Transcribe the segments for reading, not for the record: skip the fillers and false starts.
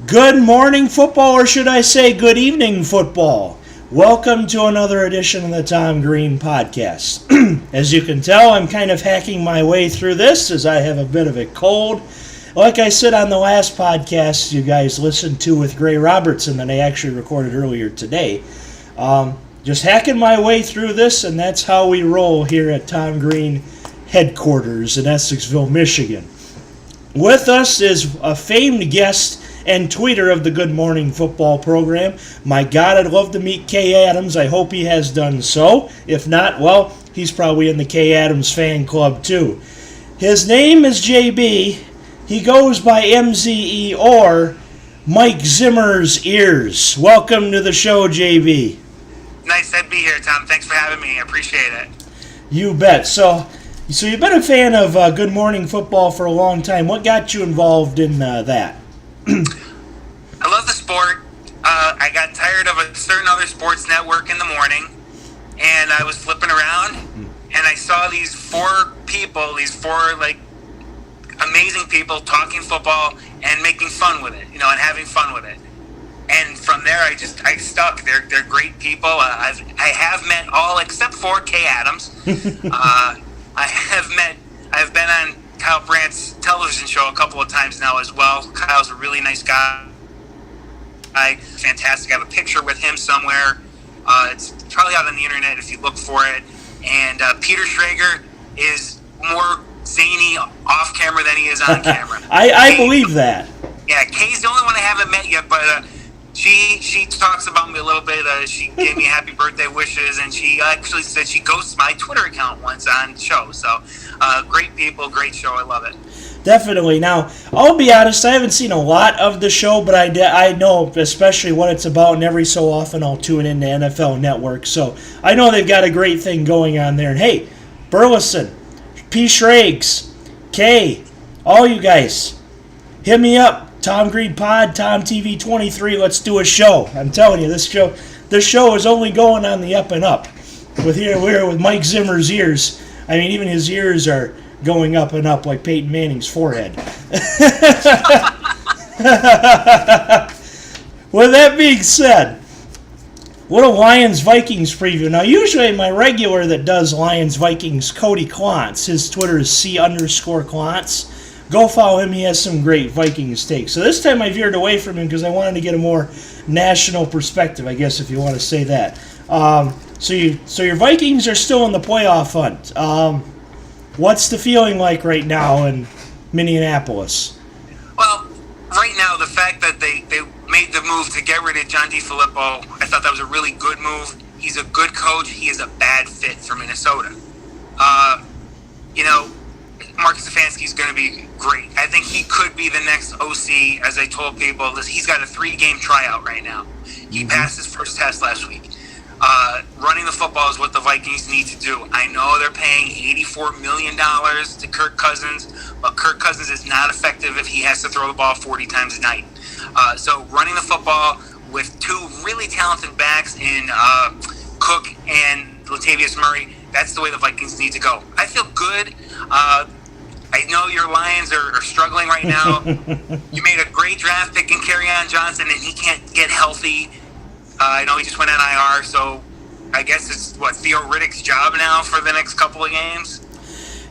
Good morning, football, or should I say good evening, football. Welcome to another edition of the Tom Green Podcast. As you can tell, I'm kind of hacking my way through this as I have a bit of a cold. Like I said on the last podcast you guys listened to with Gray Robertson that I actually recorded earlier today, just hacking my way through this, and that's how we roll here at Tom Green headquarters in Essexville, Michigan. With us is a famed guest and tweeter of the Good Morning Football program. My God, I'd love to meet Kay Adams. I hope he has done so. If not, well, he's probably in the Kay Adams fan club too. His name is JB. He goes by MZE or Mike Zimmer's Ears. Welcome to the show, JB. Nice to be here, Tom. Thanks for having me. I appreciate it. You bet. So you've been a fan of Good Morning Football for a long time. What got you involved in that? I love the sport. I got tired of a certain other sports network in the morning, and I was flipping around, and I saw these four amazing people talking football and making fun with it, and having fun with it. And from there, I stuck. They're great people. I have met all except for Kay Adams. I've been on Kyle Brandt's television show a couple of times now as well. Kyle's a really nice guy. Fantastic. I have a picture with him somewhere. It's probably out on the internet if you look for it. And Peter Schrager is more zany off camera than he is on camera. I believe that. Yeah, Kay's the only one I haven't met yet, but she talks about me a little bit. She gave me happy birthday wishes, and she actually said she ghosts my Twitter account once on the show. So, great people, great show. I love it. Definitely. Now, I'll be honest, I haven't seen a lot of the show, but I know especially what it's about, and every so often I'll tune into NFL Network. So I know they've got a great thing going on there. And hey, Burleson, P. Schrags, Kay, all you guys, hit me up. Tom Green Pod, Tom TV 23. Let's do a show. I'm telling you, this show is only going on the up and up. We're with Mike Zimmer's ears. I mean, even his ears are going up and up like Peyton Manning's forehead. With that being said, what a Lions-Vikings preview. Now, usually my regular that does Lions-Vikings, Cody Klontz, his Twitter is C_Klontz. Go follow him. He has some great Vikings takes. So this time I veered away from him because I wanted to get a more national perspective, I guess, if you want to say that. So your Vikings are still in the playoff hunt. What's the feeling like right now in Minneapolis? Well, right now, the fact that they made the move to get rid of John DeFilippo, I thought that was a really good move. He's a good coach. He is a bad fit for Minnesota. Mark Stefanski's going to be great. I think he could be the next OC, as I told people. He's got a 3-game tryout right now. He passed his first test last week. Running the football is what the Vikings need to do. I know they're paying $84 million to Kirk Cousins, but Kirk Cousins is not effective if he has to throw the ball 40 times a night. So running the football with two really talented backs in Cook and Latavius Murray, that's the way the Vikings need to go. I feel good. I know your Lions are struggling right now. You made a great draft pick in Kerryon Johnson, and he can't get healthy. I know he just went on IR, so I guess it's, Theo Riddick's job now for the next couple of games?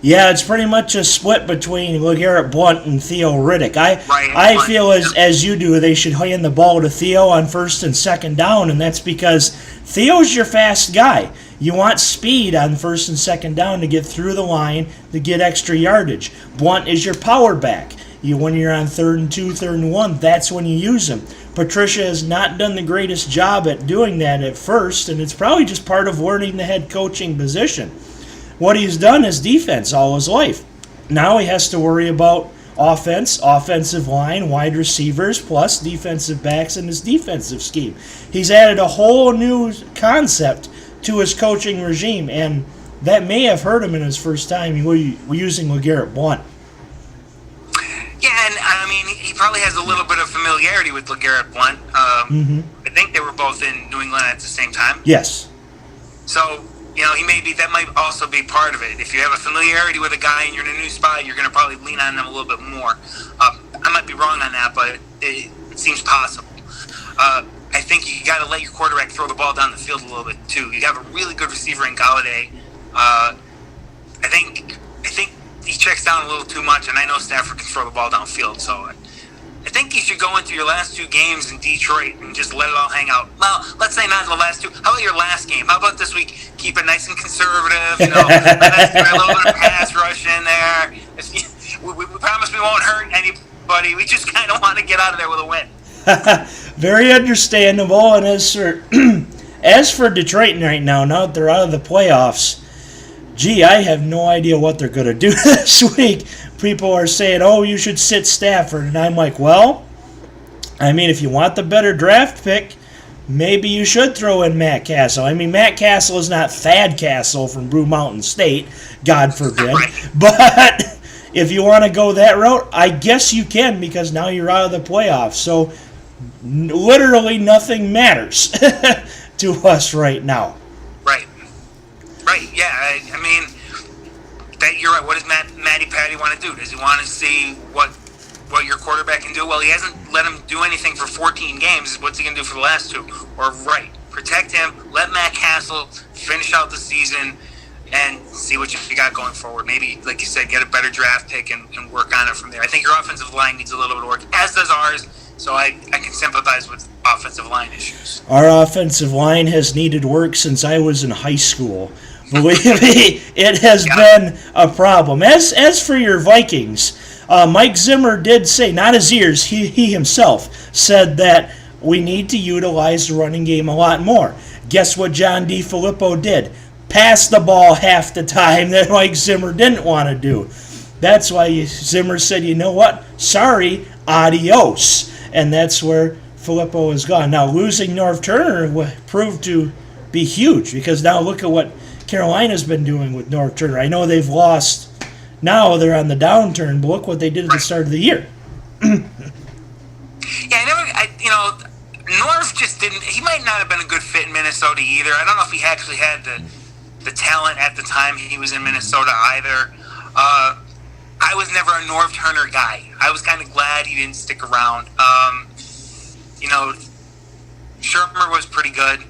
Yeah, it's pretty much a split between LeGarrette Blount and Theo Riddick. I feel as you do, they should hand the ball to Theo on first and second down, and that's because Theo's your fast guy. You want speed on first and second down to get through the line to get extra yardage. Blount is your power back. When you're on 3rd and 2, 3rd and 1, that's when you use him. Patricia has not done the greatest job at doing that at first, and it's probably just part of learning the head coaching position. What he's done is defense all his life. Now he has to worry about offense, offensive line, wide receivers, plus defensive backs in his defensive scheme. He's added a whole new concept to his coaching regime, and that may have hurt him in his first time using LeGarrette Blount. Yeah, and I mean, he probably has a little bit of familiarity with LeGarrette Blount. I think they were both in New England at the same time. Yes. So, that might also be part of it. If you have a familiarity with a guy and you're in a new spot, you're going to probably lean on them a little bit more. I might be wrong on that, but it seems possible. I think you got to let your quarterback throw the ball down the field a little bit too. You have a really good receiver in Galladay. I think he checks down a little too much, and I know Stafford can throw the ball downfield. So I think you should go into your last 2 games in Detroit and just let it all hang out. Well, let's say not the last 2. How about your last game? How about this week? Keep it nice and conservative. Let us throw a little bit of pass rush in there. We promise we won't hurt anybody. We just kind of want to get out of there with a win. Very understandable. And as for Detroit right now that they're out of the playoffs, gee, I have no idea what they're going to do this week. People are saying, oh, you should sit Stafford. And I'm like, well, I mean, if you want the better draft pick, maybe you should throw in Matt Castle. I mean, Matt Castle is not Thad Castle from Blue Mountain State, God forbid. Right. But if you want to go that route, I guess you can, because now you're out of the playoffs. So literally nothing matters to us right now. Right, yeah. I mean, you're right. What does Matty Patty want to do? Does he want to see what your quarterback can do? Well, he hasn't let him do anything for 14 games. What's he going to do for the last 2? Or, right, protect him, let Matt Castle finish out the season, and see what you got going forward. Maybe, like you said, get a better draft pick and work on it from there. I think your offensive line needs a little bit of work, as does ours, so I can sympathize with offensive line issues. Our offensive line has needed work since I was in high school. Believe me, it has been a problem. As for your Vikings, Mike Zimmer did say, not his ears, he himself said that we need to utilize the running game a lot more. Guess what John DeFilippo did? Pass the ball half the time that Mike Zimmer didn't want to do. That's why Zimmer said, you know what? Sorry, adios. And that's where Filippo is gone. Now, losing Norv Turner proved to be huge, because now look at what Carolina's been doing with Norv Turner. I know they've lost. Now they're on the downturn, but look what they did at the start of the year. Norv just didn't. He might not have been a good fit in Minnesota either. I don't know if he actually had the talent at the time he was in Minnesota either. I was never a Norv Turner guy. I was kind of glad he didn't stick around. Shermer was pretty good.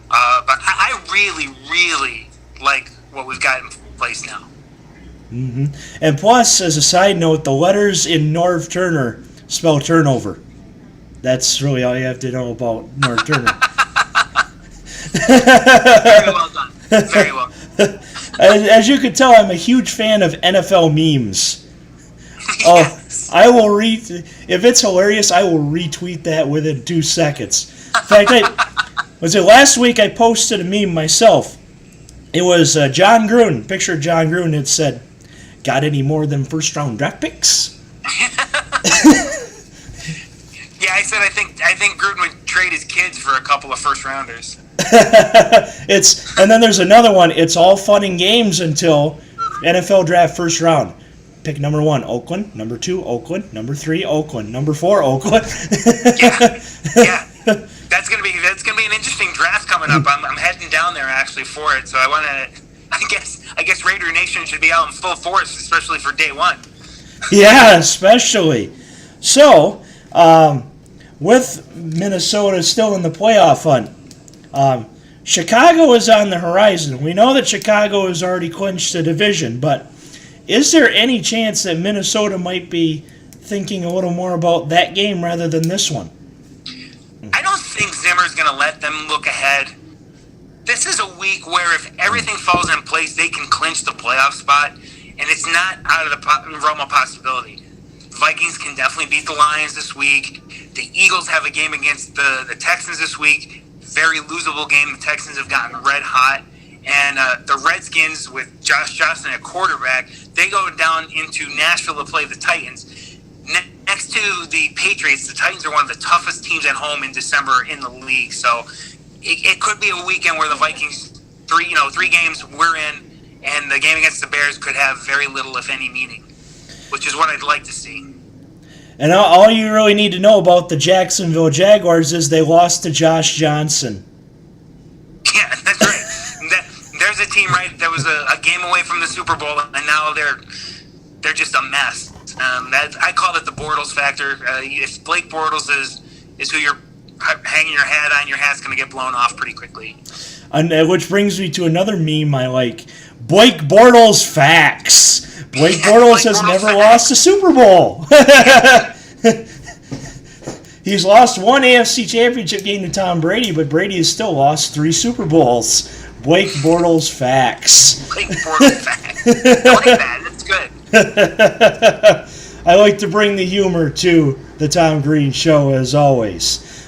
But I really, really like what we've got in place now. Mm-hmm. And plus, as a side note, the letters in Norv Turner spell turnover. That's really all you have to know about Norv Turner. Very well done. Very well. As you can tell, I'm a huge fan of NFL memes. Yes. I will if it's hilarious, I will retweet that within 2 seconds. In fact, last week I posted a meme myself. It was John Gruden, picture of John Gruden. It said, "Got any more than first-round draft picks?" Yeah, I said I think Gruden would trade his kids for a couple of first-rounders. And then there's another one. It's all fun and games until NFL draft first round. Pick number 1, Oakland. Number 2, Oakland. Number 3, Oakland. Number 4, Oakland. Yeah. That's gonna be an interesting draft coming up. I'm heading down there actually for it. So I guess Raider Nation should be out in full force, especially for day 1. Yeah, especially. So, with Minnesota still in the playoff hunt, Chicago is on the horizon. We know that Chicago has already clinched the division, but is there any chance that Minnesota might be thinking a little more about that game rather than this one? I don't think Zimmer's going to let them look ahead. This is a week where if everything falls in place, they can clinch the playoff spot, and it's not out of the realm of possibility. The Vikings can definitely beat the Lions this week. The Eagles have a game against the Texans this week. Very losable game. The Texans have gotten red hot. And the Redskins, with Josh Johnson at quarterback, they go down into Nashville to play the Titans. Next to the Patriots, the Titans are one of the toughest teams at home in December in the league. So it could be a weekend where the Vikings, three games we're in, and the game against the Bears could have very little, if any, meaning, which is what I'd like to see. And all you really need to know about the Jacksonville Jaguars is they lost to Josh Johnson. Yeah, that's right. There's a team, right, that was a game away from the Super Bowl, and now they're just a mess. I call it the Bortles factor. If Blake Bortles is who you're hanging your hat on, your hat's going to get blown off pretty quickly. And which brings me to another meme I like. Blake Bortles facts. Blake Bortles has never lost a Super Bowl. He's lost one AFC Championship game to Tom Brady, but Brady has still lost 3 Super Bowls. Blake Bortles facts. Blake Bortles facts. I like that. That's good. I like to bring the humor to the Tom Green Show, as always.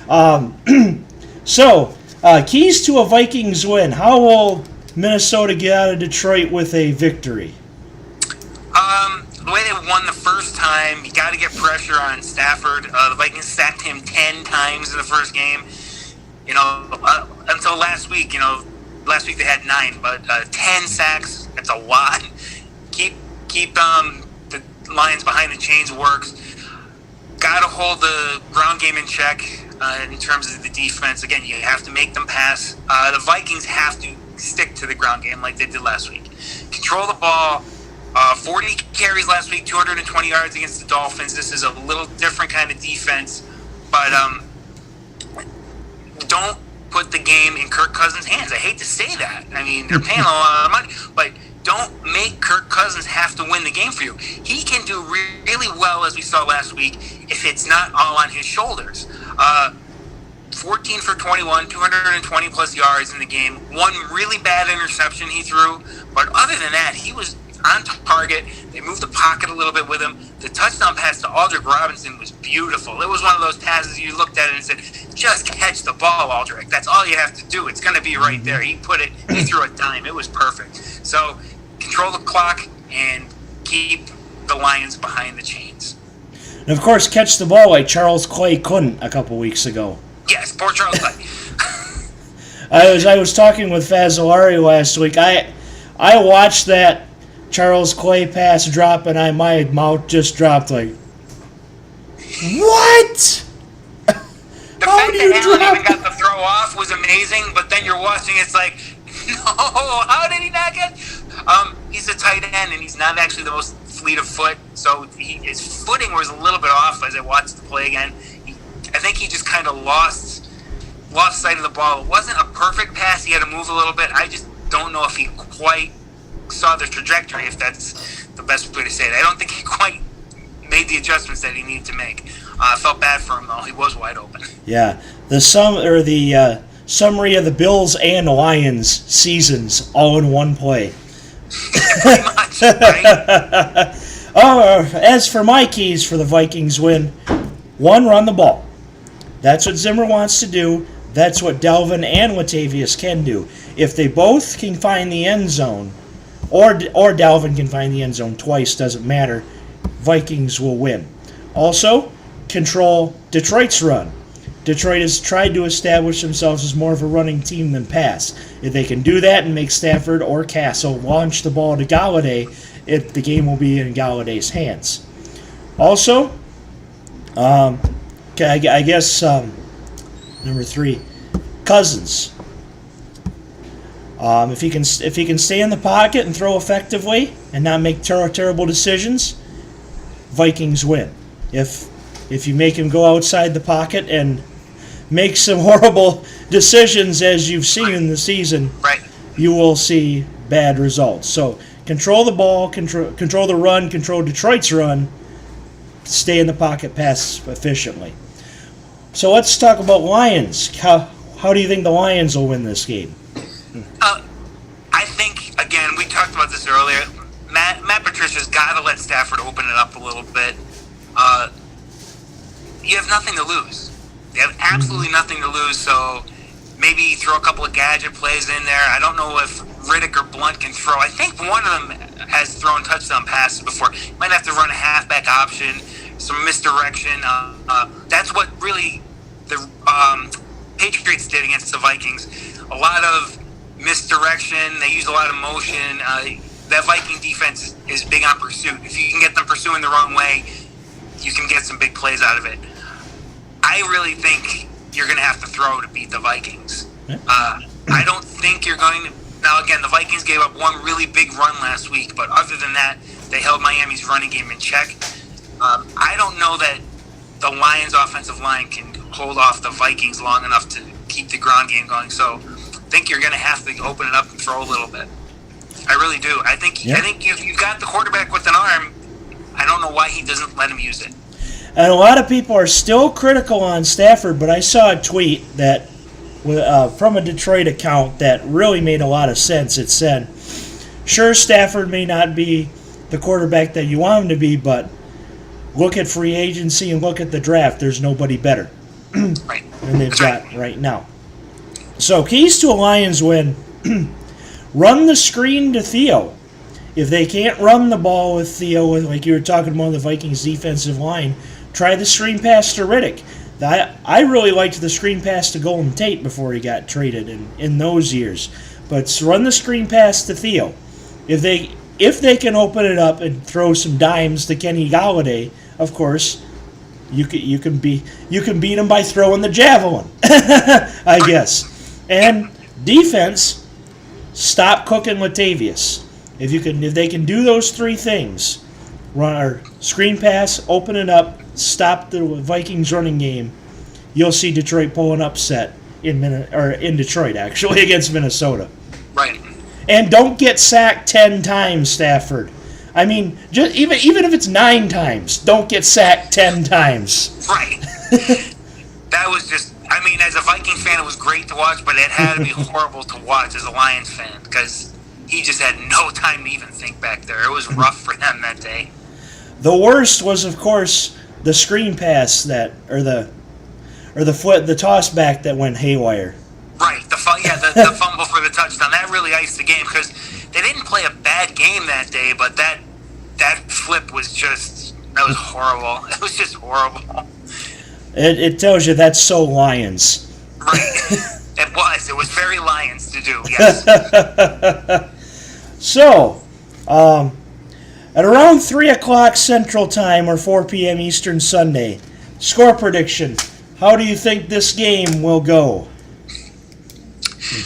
So, keys to a Vikings win. How will Minnesota get out of Detroit with a victory? The way they won the first time, you got to get pressure on Stafford. The Vikings sacked him 10 times in the first game. Until last week. Last week they had 9, but 10 sacks. That's a lot. Keep the Lions behind the chains works. Got to hold the ground game in check in terms of the defense. Again, you have to make them pass. The Vikings have to stick to the ground game like they did last week. Control the ball. 40 carries last week, 220 yards against the Dolphins. This is a little different kind of defense, but don't put the game in Kirk Cousins' hands. I hate to say that. I mean, they're paying a lot of money, but don't make Kirk Cousins have to win the game for you. He can do really well, as we saw last week, if it's not all on his shoulders. 14 for 21, 220 plus yards in the game. One really bad interception he threw, but other than that, he was on target. They moved the pocket a little bit with him. The touchdown pass to Aldrick Robinson was beautiful. It was one of those passes you looked at it and said, just catch the ball, Aldrick. That's all you have to do. It's going to be right there. He threw a dime. It was perfect. So control the clock and keep the Lions behind the chains. And, of course, catch the ball like Charles Clay couldn't a couple weeks ago. Yes, poor Charles Clay. I was talking with Fazzolari last week. I watched that Charles Clay pass drop, and my mouth just dropped like, what? The fact that Allen even got the throw off was amazing, but then you're watching, it's like, no, how did he not get? He's a tight end, and he's not actually the most fleet of foot, so his footing was a little bit off as I watched the play again. I think he just kind of lost sight of the ball. It wasn't a perfect pass. He had to move a little bit. I just don't know if he quite saw the trajectory, if that's the best way to say it. I don't think he quite made the adjustments that he needed to make. I felt bad for him, though. He was wide open. Yeah. The summary of the Bills and Lions seasons all in one play. Pretty much, right? As for my keys for the Vikings win, 1, run the ball. That's what Zimmer wants to do. That's what Dalvin and Latavius can do. If they both can find the end zone, or Dalvin can find the end zone twice, doesn't matter, Vikings will win. Also, control Detroit's run. Detroit has tried to establish themselves as more of a running team than pass. If they can do that and make Stafford or Castle launch the ball to Galladay, the game will be in Galladay's hands. Also, I guess number 3, Cousins. If he can stay in the pocket and throw effectively and not make terrible decisions, Vikings win. If you make him go outside the pocket and make some horrible decisions, as you've seen in the season, right, you will see bad results. So control the ball, control the run, control Detroit's run, stay in the pocket, pass efficiently. So let's talk about Lions. How do you think the Lions will win this game? I think, again, we talked about this earlier, Matt Patricia's got to let Stafford open it up a little bit. You have nothing to lose. You have absolutely nothing to lose, so maybe throw a couple of gadget plays in there. I don't know if Riddick or Blunt can throw. I think one of them has thrown touchdown passes before. Might have to run a halfback option, some misdirection. That's what really the Patriots did against the Vikings. A lot of misdirection. They use a lot of motion. That Viking defense is big on pursuit. If you can get them pursuing the wrong way, you can get some big plays out of it. I really think you're going to have to throw to beat the Vikings. I don't think you're going to... Now, again, the Vikings gave up one really big run last week, but other than that, they held Miami's running game in check. I don't know that the Lions' offensive line can hold off the Vikings long enough to keep the ground game going. So I think you're going to have to open it up and throw a little bit. I really do. I think if you've got the quarterback with an arm, I don't know why he doesn't let him use it. And a lot of people are still critical on Stafford, but I saw a tweet that from a Detroit account that really made a lot of sense. It said, sure, Stafford may not be the quarterback that you want him to be, but look at free agency and look at the draft. There's nobody better. Right. And they've got right now. So keys to a Lions win. Run the screen to Theo. If they can't run the ball with Theo, like you were talking about the Vikings defensive line, try the screen pass to Riddick. I really liked the screen pass to Golden Tate before he got traded in those years. But run the screen pass to Theo. If they can open it up and throw some dimes to Kenny Golladay, of course, you can beat him by throwing the javelin, I guess. And defense, stop cooking Latavius. If they can do those three things, run our screen pass, open it up, stop the Vikings running game, you'll see Detroit pull an upset in Detroit actually against Minnesota. Right. And don't get sacked 10 times, Stafford. I mean, just even if it's 9 times, don't get sacked 10 times. Right. That was just, I mean, as a Viking fan, it was great to watch, but it had to be horrible to watch as a Lions fan because he just had no time to even think back there. It was rough for them that day. The worst was, of course, the screen pass the toss back that went haywire. Right, the fumble for the touchdown. That really iced the game because they didn't play a bad game that day, but that flip was horrible. It was just horrible. It tells you that's so Lions. Right. It was very Lions to do, yes. So, at around 3 o'clock Central Time or 4 p.m. Eastern Sunday, score prediction. How do you think this game will go?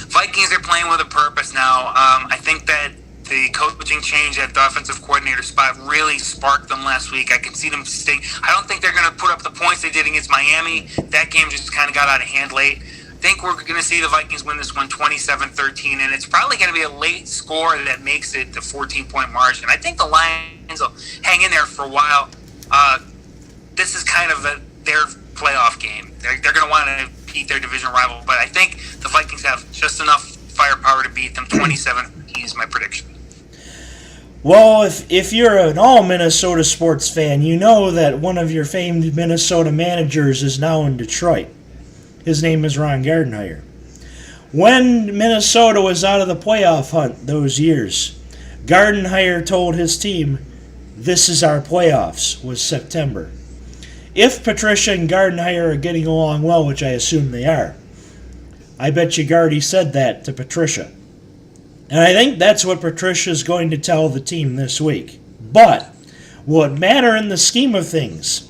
Vikings are playing with a purpose now. I think that the coaching change at the offensive coordinator spot really sparked them last week. I can see them stay. I don't think they're going to put up the points they did against Miami. That game just kind of got out of hand late. I think we're going to see the Vikings win this one 27-13, and it's probably going to be a late score that makes it the 14-point margin. I think the Lions will hang in there for a while. This is kind of their playoff game. They're going to want to beat their division rival, but I think the Vikings have just enough firepower to beat them. 27-13 is my prediction. Well, if you're an all-Minnesota sports fan, you know that one of your famed Minnesota managers is now in Detroit. His name is Ron Gardenhire. When Minnesota was out of the playoff hunt those years, Gardenhire told his team, "This is our playoffs," was September. If Patricia and Gardenhire are getting along well, which I assume they are, I bet you Gardy said that to Patricia. And I think that's what Patricia's going to tell the team this week. But will it matter in the scheme of things?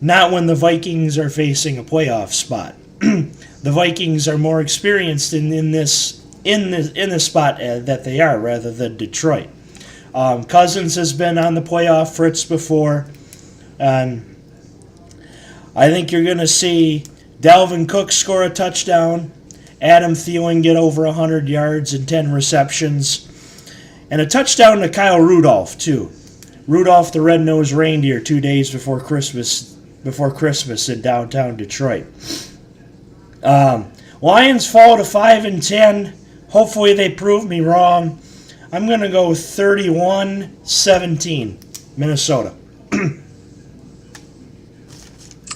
Not when the Vikings are facing a playoff spot. The Vikings are more experienced in this spot that they are, rather than Detroit. Cousins has been on the playoff fritz before, and I think you're going to see Dalvin Cook score a touchdown, Adam Thielen get over 100 yards and 10 receptions, and a touchdown to Kyle Rudolph too. Rudolph the Red-Nosed Reindeer 2 days before Christmas in downtown Detroit. Lions fall to 5-10. Hopefully they prove me wrong. I'm going to go 31-17, Minnesota.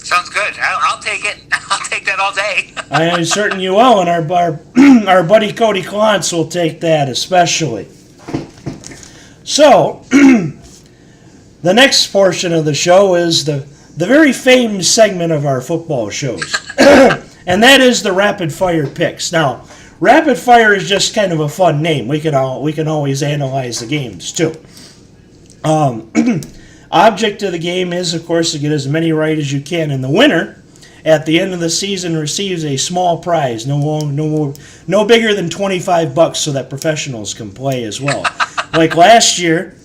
Sounds good. I'll take it. I'll take that all day. I am certain you will, and our buddy Cody Klontz will take that especially. So, the next portion of the show is the very famed segment of our football shows. And that is the rapid fire picks. Now, rapid fire is just kind of a fun name. We can always analyze the games too. Object of the game is, of course, to get as many right as you can, and the winner at the end of the season receives a small prize, no bigger than $25, so that professionals can play as well. Like last year,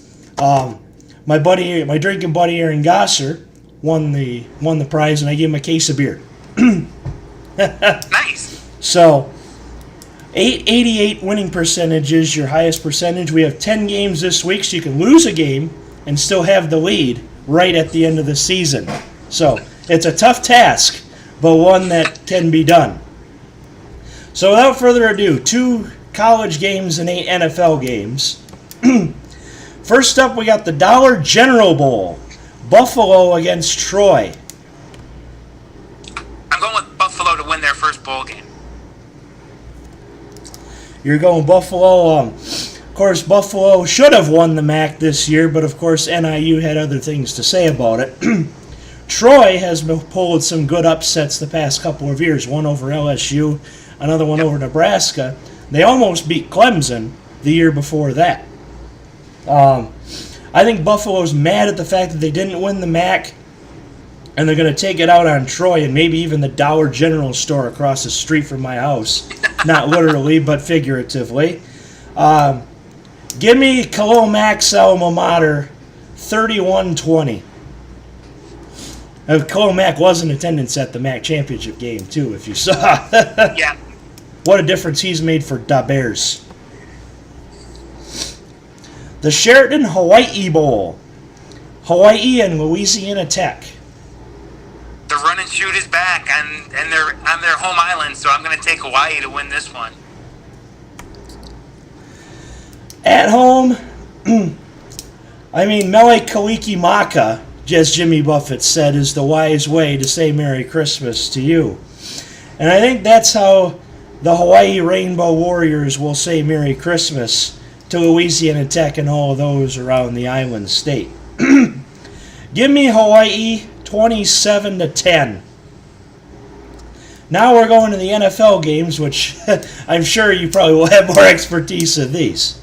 my drinking buddy Aaron Gosser won the prize, and I gave him a case of beer. Nice. So, 888 winning percentage is your highest percentage. We have 10 games this week, so you can lose a game and still have the lead right at the end of the season. So, it's a tough task, but one that can be done. So, without further ado, 2 college games and 8 NFL games. First up, we got the Dollar General Bowl. Buffalo against Troy. I'm going with Buffalo to win their first bowl game. You're going Buffalo. Of course, Buffalo should have won the MAC this year, but of course NIU had other things to say about it. Troy has pulled some good upsets the past couple of years. One over LSU, another one over Nebraska. They almost beat Clemson the year before that. I think Buffalo's mad at the fact that they didn't win the MAC, and they're going to take it out on Troy and maybe even the Dollar General store across the street from my house. Not literally, but figuratively. Give me Khalil Mack's alma mater, 31-20. Khalil Mack was in attendance at the MAC championship game, too, if you saw. Yeah. What a difference he's made for the Bears. The Sheraton Hawaii Bowl. Hawaii and Louisiana Tech. The run and shoot is back on their home island, so I'm going to take Hawaii to win this one. At home, Mele Kalikimaka, as Jimmy Buffett said, is the wise way to say Merry Christmas to you. And I think that's how the Hawaii Rainbow Warriors will say Merry Christmas to Louisiana Tech and all of those around the island state. Give me Hawaii 27-10. Now we're going to the NFL games, which I'm sure you probably will have more expertise in these.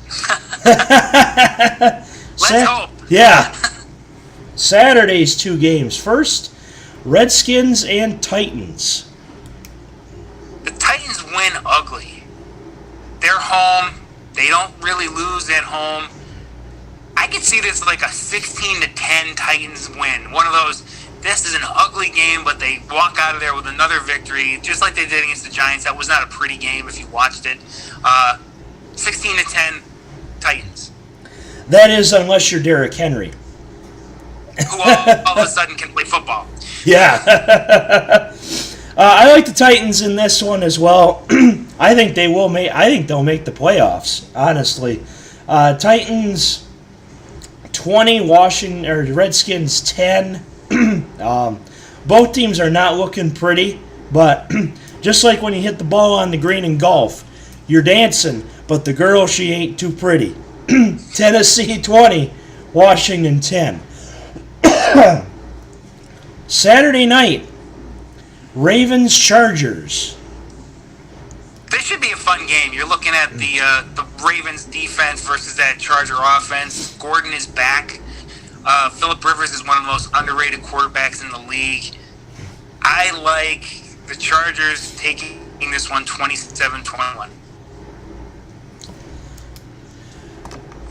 Let's hope. Yeah. Saturday's 2 games. First, Redskins and Titans. The Titans win ugly. They're home. They don't really lose at home. I could see this like a 16-10 Titans win. One of those, this is an ugly game, but they walk out of there with another victory, just like they did against the Giants. That was not a pretty game if you watched it. 16-10 Titans. That is, unless you're Derrick Henry. Who all of a sudden can play football. Yeah. I like the Titans in this one as well. I think they'll make the playoffs, honestly. Titans 20, Redskins 10. Both teams are not looking pretty, but just like when you hit the ball on the green in golf, you're dancing, but the girl, she ain't too pretty. Tennessee 20, Washington 10. Saturday night, Ravens-Chargers. This should be a fun game. You're looking at the Ravens defense versus that Charger offense. Gordon is back. Phillip Rivers is one of the most underrated quarterbacks in the league. I like the Chargers taking this one 27-21.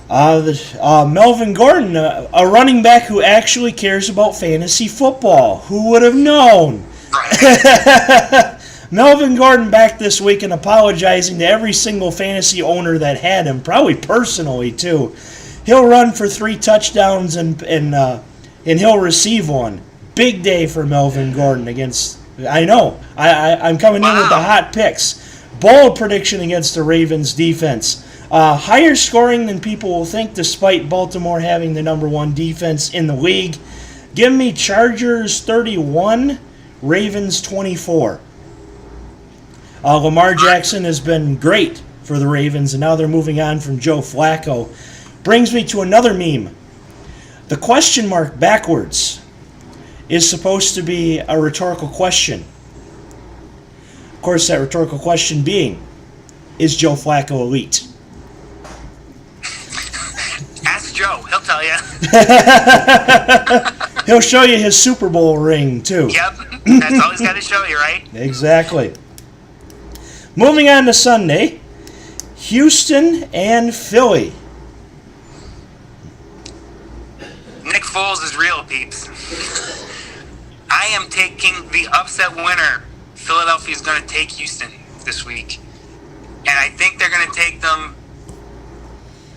Melvin Gordon, a running back who actually cares about fantasy football. Who would have known? Right. Melvin Gordon back this week and apologizing to every single fantasy owner that had him, probably personally too. He'll run for 3 touchdowns and he'll receive one. Big day for Melvin Gordon against. I know. I'm coming in with the hot picks. Bold prediction against the Ravens defense. Higher scoring than people will think, despite Baltimore having the number 1 defense in the league. Give me Chargers 31, Ravens 24. Lamar Jackson has been great for the Ravens, and now they're moving on from Joe Flacco. Brings me to another meme. The question mark backwards is supposed to be a rhetorical question. Of course, that rhetorical question being, is Joe Flacco elite? Ask Joe. He'll tell you. He'll show you his Super Bowl ring, too. Yep. That's all he's got to show you, right? Exactly. Moving on to Sunday, Houston and Philly. Foles is real, peeps. I am taking the upset winner. Philadelphia is going to take Houston this week. And I think they're going to take them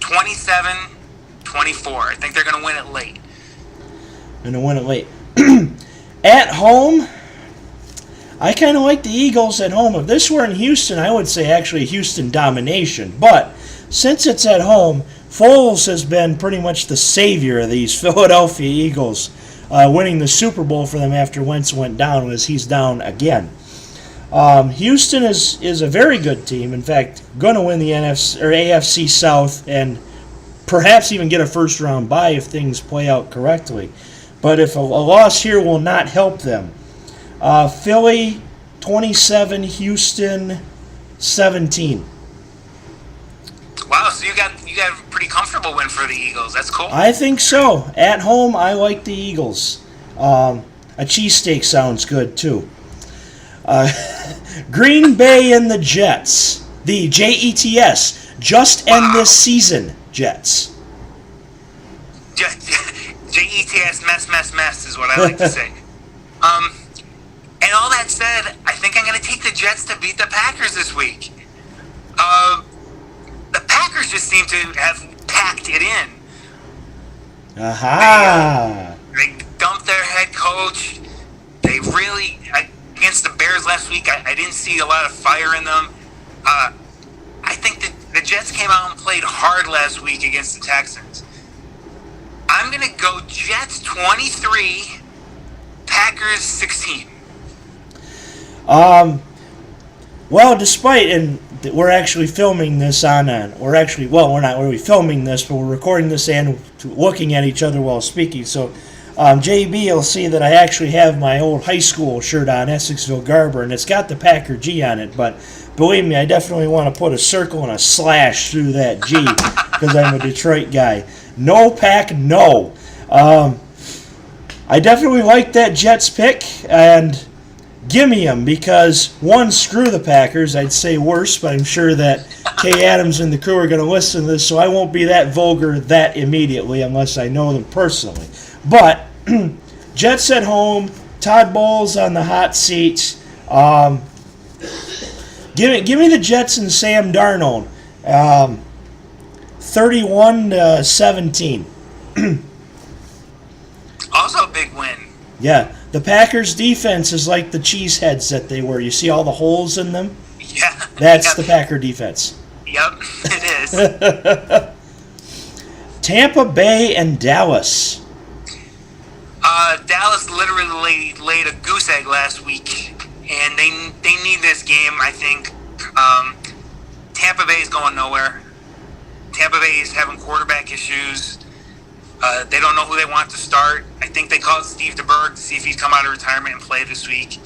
27-24. I think they're going to win it late. At home, I kind of like the Eagles at home. If this were in Houston, I would say actually Houston domination. But since it's at home, Foles has been pretty much the savior of these Philadelphia Eagles, winning the Super Bowl for them after Wentz went down, as he's down again. Houston is a very good team. In fact, going to win the AFC South and perhaps even get a first-round bye if things play out correctly. But if a loss here will not help them. Philly 27, Houston 17. Wow, so you got a pretty comfortable win for the Eagles. That's cool. I think so. At home, I like the Eagles. A cheesesteak sounds good, too. Green Bay and the Jets. The Jets. Just end this season, Jets. Jets, mess is what I like to say. And all that said, I think I'm going to take the Jets to beat the Packers this week. The Packers just seem to have packed it in. Aha! They dumped their head coach. They really, against the Bears last week, I didn't see a lot of fire in them. I think the Jets came out and played hard last week against the Texans. I'm going to go Jets 23, Packers 16. Well, and we're actually filming this we're not really filming this, but we're recording this and looking at each other while speaking. So, JB will see that I actually have my old high school shirt on, Essexville Garber, and it's got the Packer G on it, but believe me, I definitely want to put a circle and a slash through that G because I'm a Detroit guy. No Pack, no. I definitely like that Jets pick, and gimme them because, one, screw the Packers. I'd say worse, but I'm sure that Kay Adams and the crew are going to listen to this, so I won't be that vulgar that immediately unless I know them personally. But Jets at home, Todd Bowles on the hot seat. Give me the Jets and Sam Darnold. 31-17. Also a big win. Yeah, the Packers' defense is like the cheeseheads that they were. You see all the holes in them? Yeah. That's the Packer defense. Yep, it is. Tampa Bay and Dallas. Dallas literally laid a goose egg last week, and they need this game, I think. Tampa Bay is going nowhere. Tampa Bay is having quarterback issues. They don't know who they want to start. I think they called Steve DeBerg to see if he'd come out of retirement and play this week.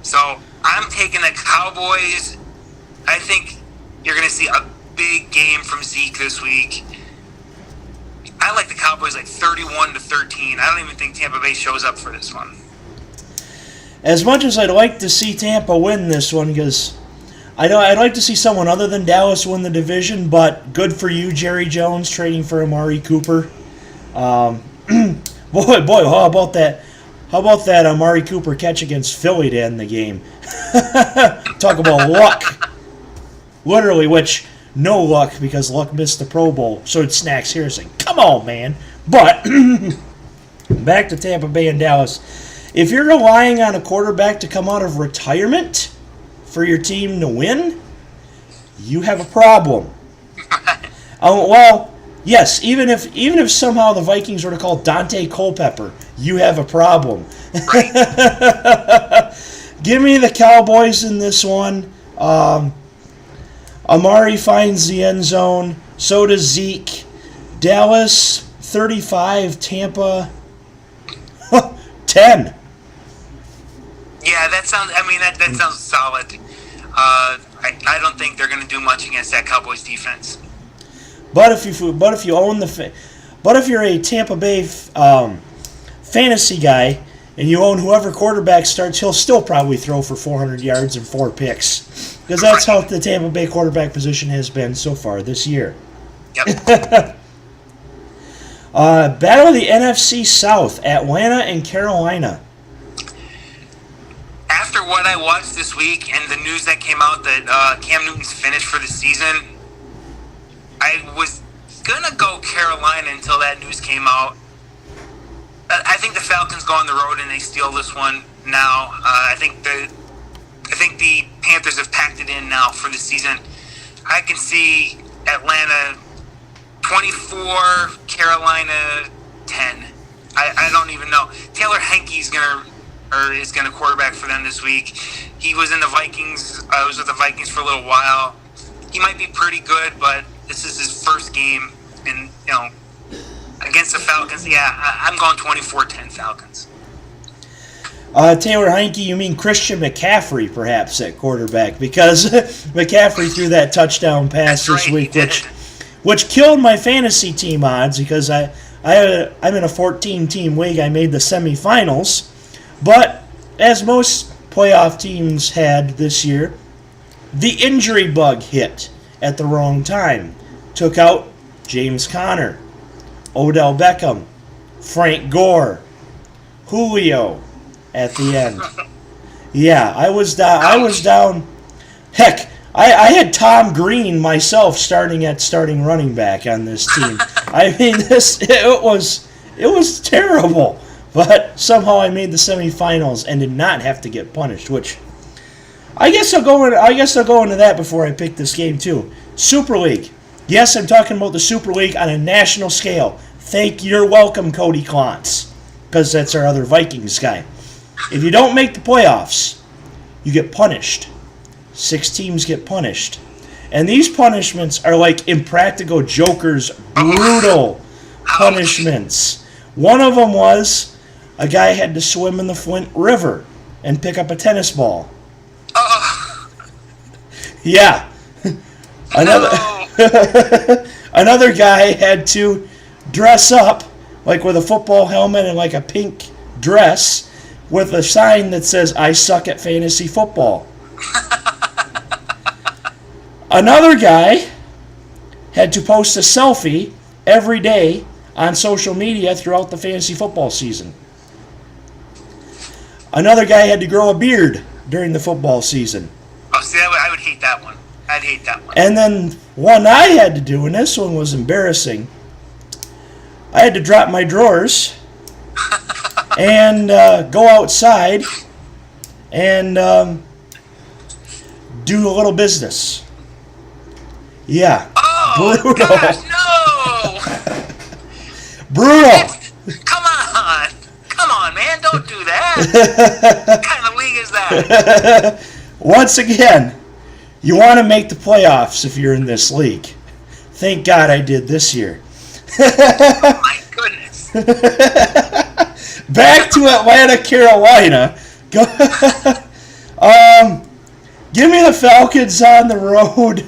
So I'm taking the Cowboys. I think you're going to see a big game from Zeke this week. I like the Cowboys like 31-13. I don't even think Tampa Bay shows up for this one. As much as I'd like to see Tampa win this one, because I'd like to see someone other than Dallas win the division, but good for you, Jerry Jones, trading for Amari Cooper. Boy, how about that? How about that Amari Cooper catch against Philly to end the game? Talk about luck. Literally, which, no luck, because Luck missed the Pro Bowl. So did Snacks Harrison. Come on, man. But, back to Tampa Bay and Dallas. If you're relying on a quarterback to come out of retirement for your team to win, you have a problem. Well, yes, even if somehow the Vikings were to call Dante Culpepper, you have a problem. Give me the Cowboys in this one. Amari finds the end zone. So does Zeke. Dallas 35, Tampa 10. Yeah, that sounds solid. I don't think they're going to do much against that Cowboys defense. But if you're a Tampa Bay fantasy guy and you own whoever quarterback starts, he'll still probably throw for 400 yards and 4 picks because that's how the Tampa Bay quarterback position has been so far this year. Yep. Battle of the NFC South, Atlanta and Carolina. After what I watched this week and the news that came out that Cam Newton's finished for the season, I was going to go Carolina until that news came out. I think the Falcons go on the road and they steal this one now. I think the Panthers have packed it in now for the season. I can see Atlanta 24, Carolina 10. I don't even know. Taylor Heinicke's is gonna quarterback for them this week. He was in the Vikings. I was with the Vikings for a little while. He might be pretty good, but this is his first game, and against the Falcons. Yeah, I'm going 24-10 Falcons. Taylor Heinicke, you mean Christian McCaffrey, perhaps, at quarterback, because McCaffrey threw that touchdown pass this week, which killed my fantasy team odds, because I'm in a 14-team league. I made the semifinals, but as most playoff teams had this year, the injury bug hit at the wrong time. Took out James Conner, Odell Beckham, Frank Gore, Julio at the end. Yeah, I was down. Heck, I had Tom Green myself starting running back on this team. I mean, it was terrible. But somehow I made the semifinals and did not have to get punished, which I guess I'll go into that before I pick this game too. Super League. Yes, I'm talking about the Super League on a national scale. You're welcome, Cody Klontz, because that's our other Vikings guy. If you don't make the playoffs, you get punished. 6 teams get punished. And these punishments are like Impractical Joker's brutal punishments. One of them was a guy had to swim in the Flint River and pick up a tennis ball. Yeah. Another guy had to dress up like with a football helmet and like a pink dress with a sign that says, "I suck at fantasy football." Another guy had to post a selfie every day on social media throughout the fantasy football season. Another guy had to grow a beard during the football season. Oh, see, I would hate that one. I'd hate that one. And then one I had to do, and this one was embarrassing. I had to drop my drawers and go outside and do a little business. Yeah. Oh, brutal. Gosh, no! Brutal. Come on, man! Don't do that. What kind of league is that? Once again, you want to make the playoffs if you're in this league. Thank God I did this year. Oh my goodness. Back to Atlanta, Carolina. Give me the Falcons on the road.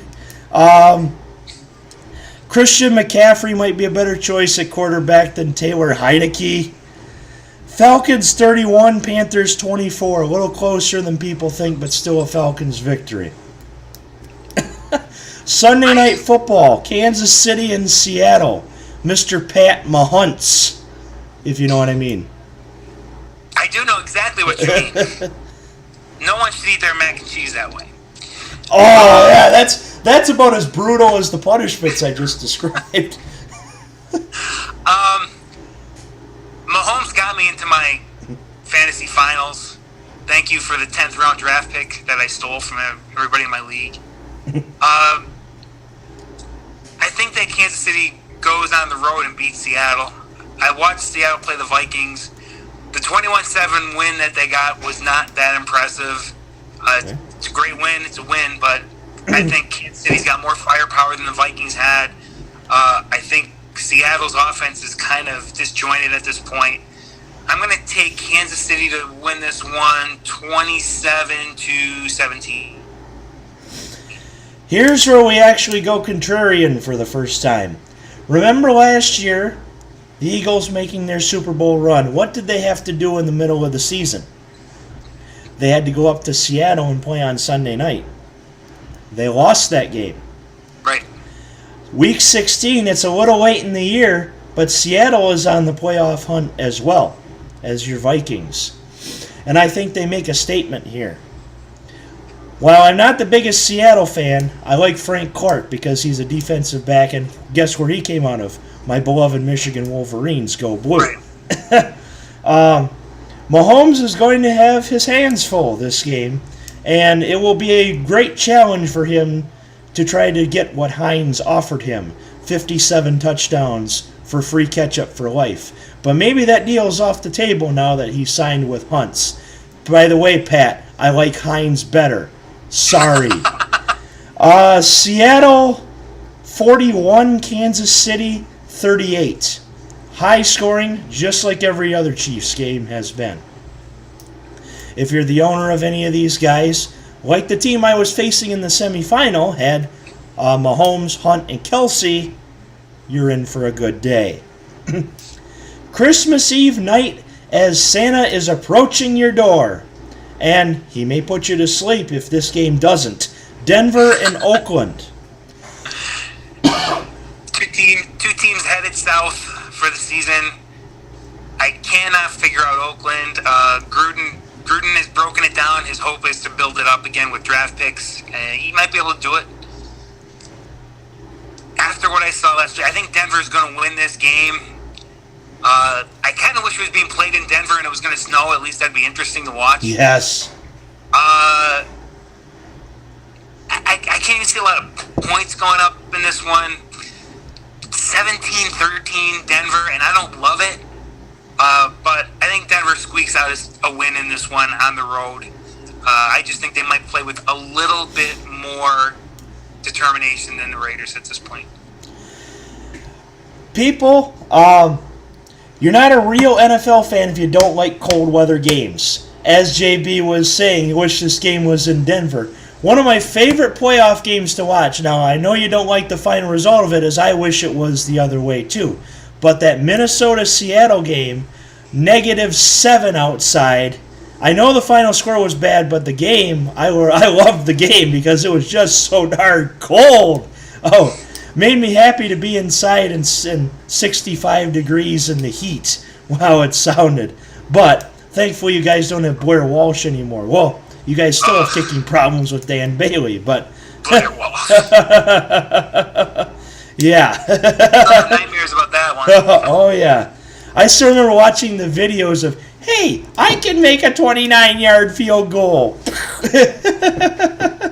Christian McCaffrey might be a better choice at quarterback than Taylor Heinicke. Falcons 31, Panthers 24. A little closer than people think, but still a Falcons victory. Sunday Night Football, Kansas City and Seattle. Mr. Pat Mahomes, if you know what I mean. I do know exactly what you mean. No one should eat their mac and cheese that way. Oh, yeah, that's about as brutal as the punishments I just described. Mahomes got me into my fantasy finals. Thank you for the 10th round draft pick that I stole from everybody in my league. I think that Kansas City goes on the road and beats Seattle. I watched Seattle play the Vikings. The 21-7 win that they got was not that impressive. It's a great win. It's a win, but I think Kansas City's got more firepower than the Vikings had. I think Seattle's offense is kind of disjointed at this point. I'm going to take Kansas City to win this one 27-17. Here's where we actually go contrarian for the first time. Remember last year, the Eagles making their Super Bowl run. What did they have to do in the middle of the season? They had to go up to Seattle and play on Sunday night. They lost that game. Right. Week 16, it's a little late in the year, but Seattle is on the playoff hunt as well as your Vikings. And I think they make a statement here. While I'm not the biggest Seattle fan, I like Frank Clark because he's a defensive back, and guess where he came out of? My beloved Michigan Wolverines. Go Blue. Mahomes is going to have his hands full this game, and it will be a great challenge for him to try to get what Hines offered him, 57 touchdowns for free catch-up for life. But maybe that deal is off the table now that he signed with Hunts. By the way, Pat, I like Hines better. Sorry. Seattle 41, Kansas City 38. High scoring, just like every other Chiefs game has been. If you're the owner of any of these guys, like the team I was facing in the semifinal had Mahomes, Hunt, and Kelsey, you're in for a good day. Christmas Eve night as Santa is approaching your door. And he may put you to sleep if this game doesn't. Denver and Oakland. Two teams headed south for the season. I cannot figure out Oakland. Gruden has broken it down. His hope is to build it up again with draft picks. He might be able to do it. After what I saw last week, I think Denver's going to win this game. I kind of wish it was being played in Denver and it was going to snow. At least that'd be interesting to watch. Yes. I can't even see a lot of points going up in this one. 17-13 Denver, and I don't love it. But I think Denver squeaks out a win in this one on the road. I just think they might play with a little bit more determination than the Raiders at this point. People, you're not a real NFL fan if you don't like cold weather games. As JB was saying, he wished this game was in Denver. One of my favorite playoff games to watch. Now, I know you don't like the final result of it, as I wish it was the other way too. But that Minnesota-Seattle game, -7 outside. I know the final score was bad, but the game, I loved the game because it was just so darn cold. Oh, made me happy to be inside in 65 degrees in the heat. Wow, it sounded. But thankfully you guys don't have Blair Walsh anymore. Well, you guys still have kicking problems with Dan Bailey, but... Blair Walsh. Yeah. Nightmares about that one. Oh, yeah. I still remember watching the videos of, hey, I can make a 29-yard field goal. And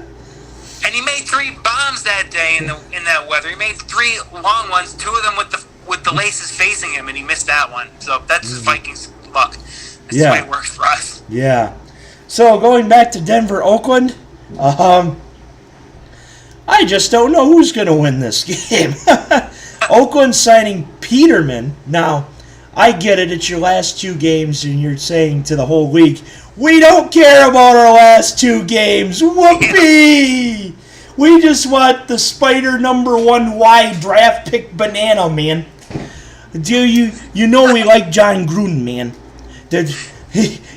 he made 3 bombs that day in that weather. He made 3 long ones, 2 of them with the laces facing him, and he missed that one. So that's Vikings luck. That's the way it works for us. Yeah. So going back to Denver, Oakland, I just don't know who's going to win this game. Oakland signing Peterman. Now, I get it. It's your last 2 games, and you're saying to the whole league, we don't care about our last 2 games. Whoopee! We just want the Spider #1 Y draft pick banana, man. Do you know we like John Gruden, man.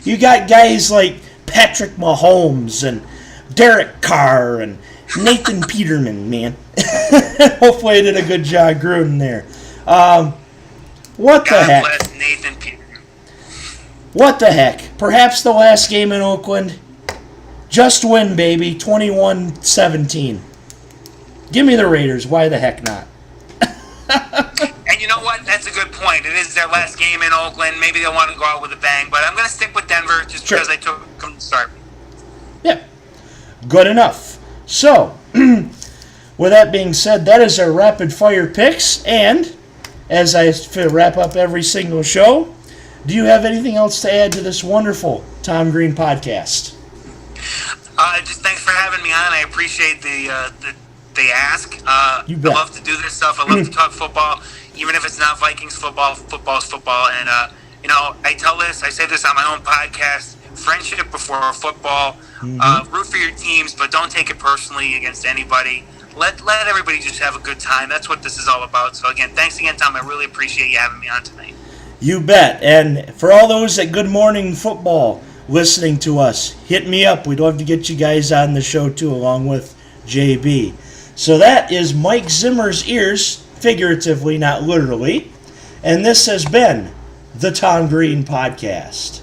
You got guys like Patrick Mahomes and Derek Carr and Nathan Peterman, man. Hopefully I did a good job Gruden there. What the heck? God bless Nathan Peterman. What the heck? Perhaps the last game in Oakland. Just win, baby. 21-17. Give me the Raiders. Why the heck not? And you know what? That's a good point. It is their last game in Oakland. Maybe they'll want to go out with a bang, but I'm going to stick with Denver just because I took them to start. Yeah. Good enough. So, with that being said, that is our rapid fire picks. And as I wrap up every single show, do you have anything else to add to this wonderful Tom Green podcast? Just thanks for having me on. I appreciate the ask. You bet. I love to do this stuff. I love to talk football, even if it's not Vikings football. Football's football, and I say this on my own podcast: friendship before football. Root for your teams, but don't take it personally against anybody. Let everybody just have a good time. That's what this is all about. So again, thanks again, Tom. I really appreciate you having me on tonight. You bet. And for all those at Good Morning Football listening to us, hit me up. We'd love to get you guys on the show too, along with JB. So that is Mike Zimmer's ears, figuratively, not literally. And this has been the Tom Green Podcast.